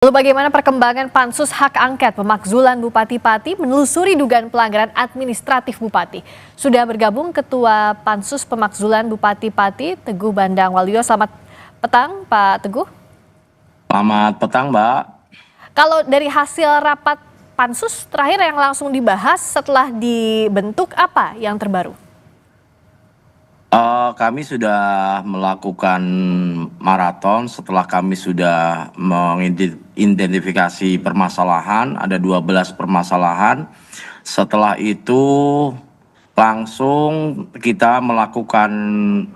Lalu bagaimana perkembangan Pansus Hak Angket Pemakzulan Bupati Pati menelusuri dugaan pelanggaran administratif Bupati? Sudah bergabung Ketua Pansus Pemakzulan Bupati Pati, Teguh Bandang Waluyo. Selamat petang, Pak Teguh. Selamat petang, Mbak. Kalau dari hasil rapat Pansus terakhir yang langsung dibahas setelah dibentuk, apa yang terbaru? Kami sudah melakukan maraton setelah kami sudah mengidentifikasi permasalahan, ada 12 permasalahan. Setelah itu langsung kita melakukan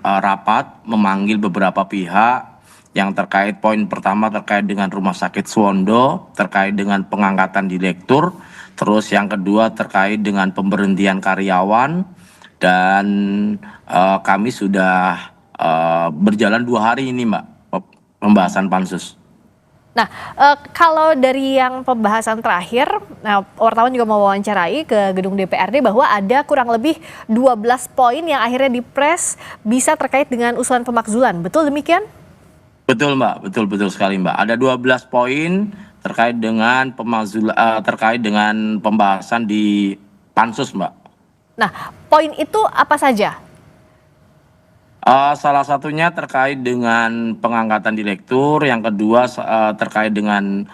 rapat, memanggil beberapa pihak yang terkait. Poin pertama terkait dengan Rumah Sakit Suwondo, terkait dengan pengangkatan direktur. Terus yang kedua terkait dengan pemberhentian karyawan. Dan kami sudah berjalan 2 hari ini, Mbak, pembahasan Pansus. Nah, kalau dari yang pembahasan terakhir, wartawan juga mewawancarai ke gedung DPRD bahwa ada kurang lebih 12 poin yang akhirnya dipres bisa terkait dengan usulan pemakzulan. Betul demikian? Betul, Mbak, betul sekali, Mbak. Ada 12 poin terkait dengan terkait dengan pembahasan di Pansus, Mbak. Nah, poin itu apa saja? Salah satunya terkait dengan pengangkatan direktur, yang kedua terkait dengan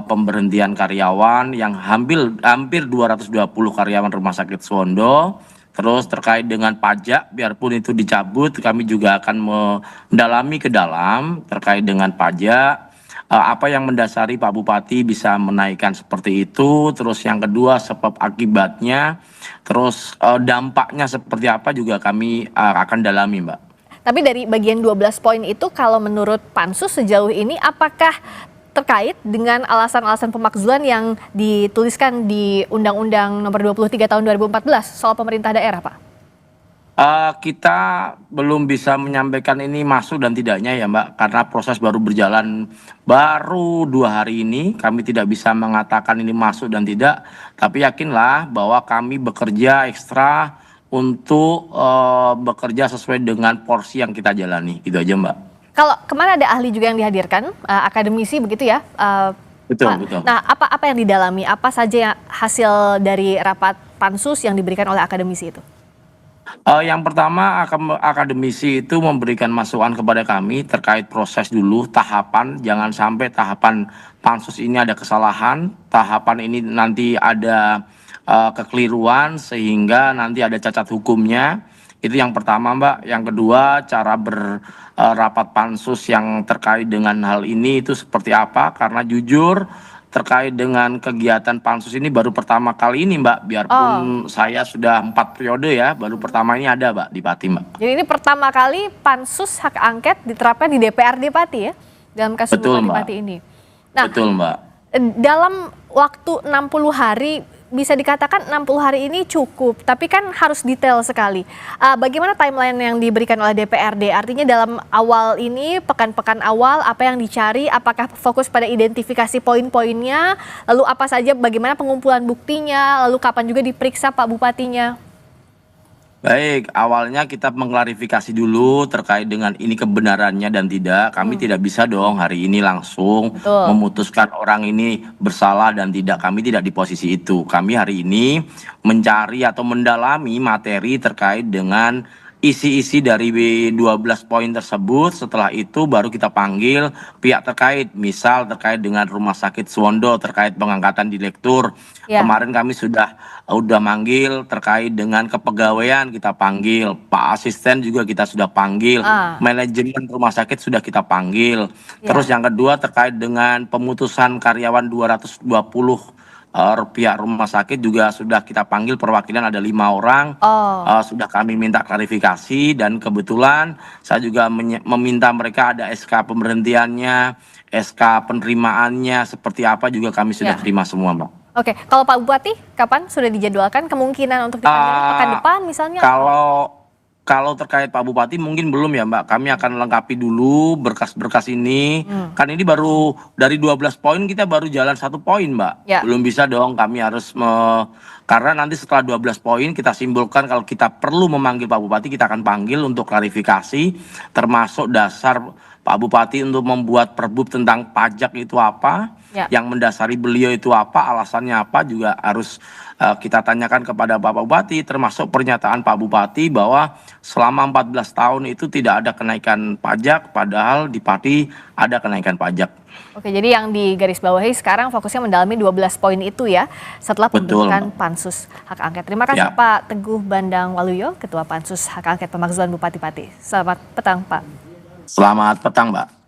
pemberhentian karyawan yang hampir 220 karyawan Rumah Sakit Suwondo. Terus terkait dengan pajak, biarpun itu dicabut, kami juga akan mendalami ke dalam terkait dengan pajak. Apa yang mendasari Pak Bupati bisa menaikkan seperti itu, terus yang kedua sebab akibatnya, terus dampaknya seperti apa juga kami akan dalami, Mbak. Tapi dari bagian 12 poin itu kalau menurut Pansus sejauh ini apakah terkait dengan alasan-alasan pemakzulan yang dituliskan di Undang-Undang Nomor 23 Tahun 2014 soal pemerintah daerah, Pak? Kita belum bisa menyampaikan ini masuk dan tidaknya ya, Mbak, karena proses baru berjalan baru 2 hari ini. Kami tidak bisa mengatakan ini masuk dan tidak, tapi yakinlah bahwa kami bekerja ekstra untuk bekerja sesuai dengan porsi yang kita jalani. Gitu aja, Mbak. Kalau kemarin ada ahli juga yang dihadirkan, akademisi begitu ya, Betul. Nah, apa yang didalami, apa saja hasil dari rapat Pansus yang diberikan oleh akademisi itu? Yang pertama, akademisi itu memberikan masukan kepada kami terkait proses dulu, tahapan. Jangan sampai tahapan Pansus ini ada kesalahan, tahapan ini nanti ada kekeliruan sehingga nanti ada cacat hukumnya. Itu yang pertama, Mbak. Yang kedua, cara berrapat Pansus yang terkait dengan hal ini itu seperti apa, karena jujur terkait dengan kegiatan Pansus ini baru pertama kali ini, Mbak. Biarpun saya sudah 4 periode ya, baru pertama ini ada, Mbak, di Pati, Mbak. Jadi ini pertama kali Pansus Hak Angket diterapkan di DPRD Pati ya, dalam kasus Bupati Pati ini. Nah, betul, Mbak. Dalam waktu 60 hari, bisa dikatakan 60 hari ini cukup, tapi kan harus detail sekali. Bagaimana timeline yang diberikan oleh DPRD? Artinya dalam awal ini, pekan-pekan awal, apa yang dicari? Apakah fokus pada identifikasi poin-poinnya? Lalu apa saja, bagaimana pengumpulan buktinya? Lalu kapan juga diperiksa Pak Bupatinya? Baik, awalnya kita mengklarifikasi dulu terkait dengan ini kebenarannya dan tidak. Kami tidak bisa dong hari ini langsung memutuskan orang ini bersalah dan tidak. Kami tidak di posisi itu. Kami hari ini mencari atau mendalami materi terkait dengan isi-isi dari 12 poin tersebut. Setelah itu baru kita panggil pihak terkait, misal terkait dengan Rumah Sakit Suwondo terkait pengangkatan direktur. Kemarin kami sudah manggil terkait dengan kepegawaian, kita panggil Pak Asisten juga kita sudah panggil, manajemen rumah sakit sudah kita panggil. Terus yang kedua terkait dengan pemutusan karyawan 220 pihak rumah sakit juga sudah kita panggil perwakilan, ada 5 orang. Sudah kami minta klarifikasi dan kebetulan saya juga meminta mereka ada SK pemberhentiannya, SK penerimaannya seperti apa juga kami sudah terima semua, Mbak. Oke, kalau Pak Bupati kapan sudah dijadwalkan kemungkinan untuk dipanggil pekan depan misalnya? Kalau terkait Pak Bupati mungkin belum ya, Mbak. Kami akan lengkapi dulu berkas-berkas ini. Kan ini baru dari 12 poin kita baru jalan 1 poin, Mbak. Belum bisa dong, kami harus karena nanti setelah 12 poin kita simpulkan kalau kita perlu memanggil Pak Bupati, kita akan panggil untuk klarifikasi termasuk dasar Pak Bupati untuk membuat perbub tentang pajak itu apa, Ya. yang mendasari beliau itu apa, alasannya apa juga harus kita tanyakan kepada Bapak Bupati, termasuk pernyataan Pak Bupati bahwa selama 14 tahun itu tidak ada kenaikan pajak, padahal di Pati ada kenaikan pajak. Oke, jadi yang digarisbawahi sekarang fokusnya mendalami 12 poin itu ya, setelah Betul, pembentukan Mbak. Pansus Hak Angket. Terima kasih Ya. Pak Teguh Bandang Waluyo, Ketua Pansus Hak Angket Pemakzulan Bupati Pati. Selamat petang, Pak. Selamat petang, Mbak.